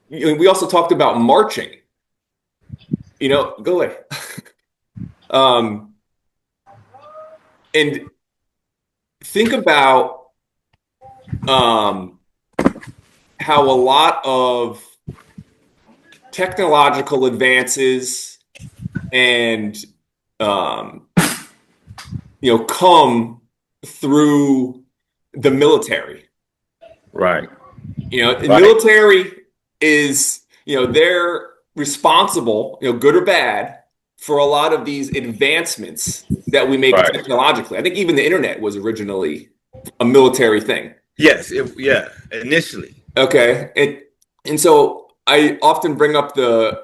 we also talked about marching. Go away. Um, and think about um, how a lot of technological advances and um, come through the military. Right. The Right. military is, they're responsible, good or bad, for a lot of these advancements that we make Right. technologically. I think even the internet was originally a military thing. Yes. Yeah. Initially. Okay. And so I often bring up the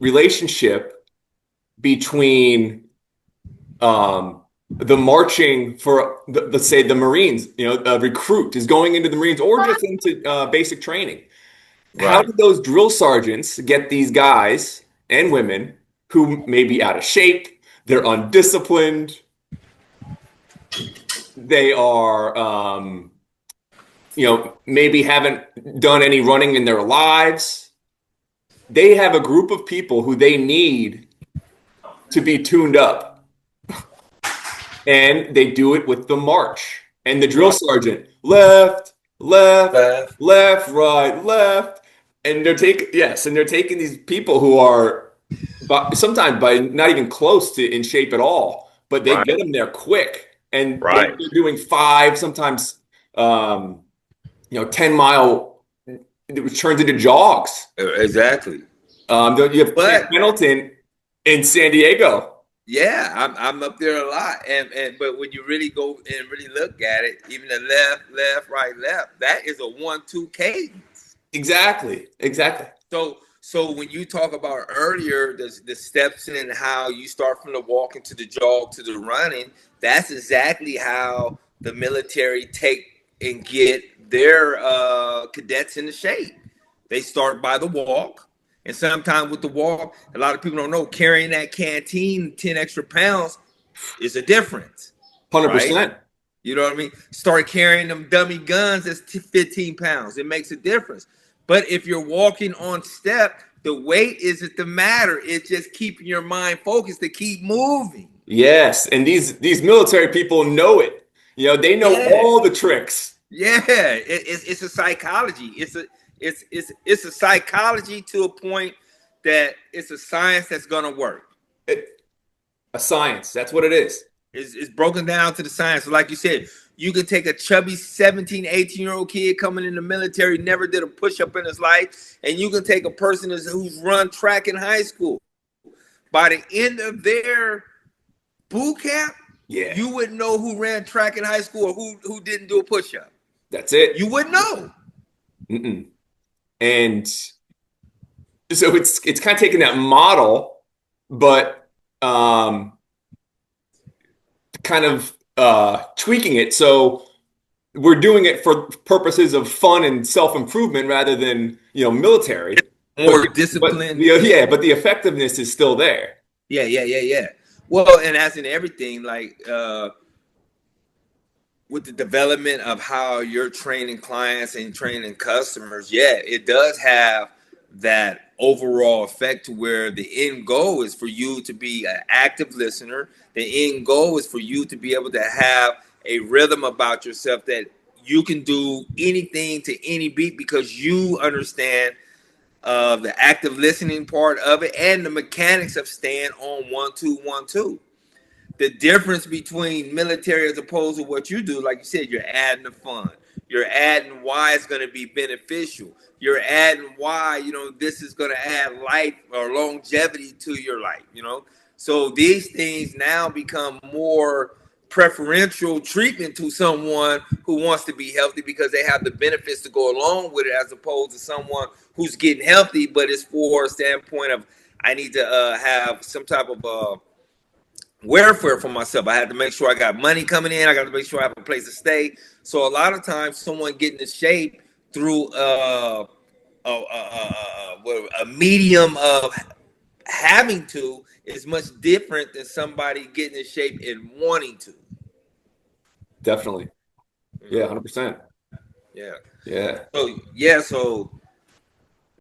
relationship between the marching for, let's say, the Marines. A recruit is going into the Marines or just into basic training. How Right. do those drill sergeants get these guys and women who may be out of shape, they're undisciplined, they are, maybe haven't done any running in their lives? They have a group of people who they need to be tuned up, and they do it with the march. And the drill Right. sergeant, left, left, Fast. left, right, left. And they're taking these people who are sometimes by not even close to in shape at all, but they get Right. them there quick. And maybe Right. they're doing five, sometimes, 10-mile, it turns into jogs. Exactly. You have Camp But Pendleton in San Diego. yeah, I'm up there a lot, and but when you really go and really look at it, even the left, right, left, that is a 1-2 cadence. Exactly. Exactly. So when you talk about earlier the steps in how you start from the walking to the jog to the running, that's exactly how the military take and get their cadets into shape. They start by the walk, and sometimes with the walk, a lot of people don't know carrying that canteen 10 extra pounds is a difference, right? 100%. You know what I mean? Start carrying them dummy guns that's 15 pounds. It makes a difference. But if you're walking on step, the weight isn't the matter. It's just keeping your mind focused to keep moving. Yes, and these military people know it. They know Yeah, all the tricks. yeah. It's a psychology. It's a psychology to a point that it's a science that's gonna work. It, a science. That's what it is. It's broken down to the science. So like you said, you can take a chubby 17, 18-year-old kid coming in the military, never did a push-up in his life, and you can take a person who's run track in high school. By the end of their boot camp, Yeah, you wouldn't know who ran track in high school or who didn't do a push-up. that's it. You wouldn't know. Mm-mm. And so it's kind of taking that model, but kind of tweaking it. So we're doing it for purposes of fun and self-improvement rather than, military. But More discipline. but the effectiveness is still there. Yeah. Well, and as in everything, like with the development of how you're training clients and training customers, yeah, it does have that overall effect to where the end goal is for you to be an active listener. The end goal is for you to be able to have a rhythm about yourself that you can do anything to any beat because you understand the active listening part of it and the mechanics of staying on 1-2-1-2. The difference between military as opposed to what you do, like you said, you're adding the fun. You're adding why it's going to be beneficial. You're adding why, this is going to add life or longevity to your life. So these things now become more preferential treatment to someone who wants to be healthy because they have the benefits to go along with it as opposed to someone who's getting healthy, but it's for a standpoint of I need to have some type of welfare for myself. I had to make sure I got money coming in. I got to make sure I have a place to stay. So a lot of times, someone getting in shape through a medium of having to is much different than somebody getting in shape and wanting to. Definitely. You Yeah, know, 100%. yeah. Yeah. So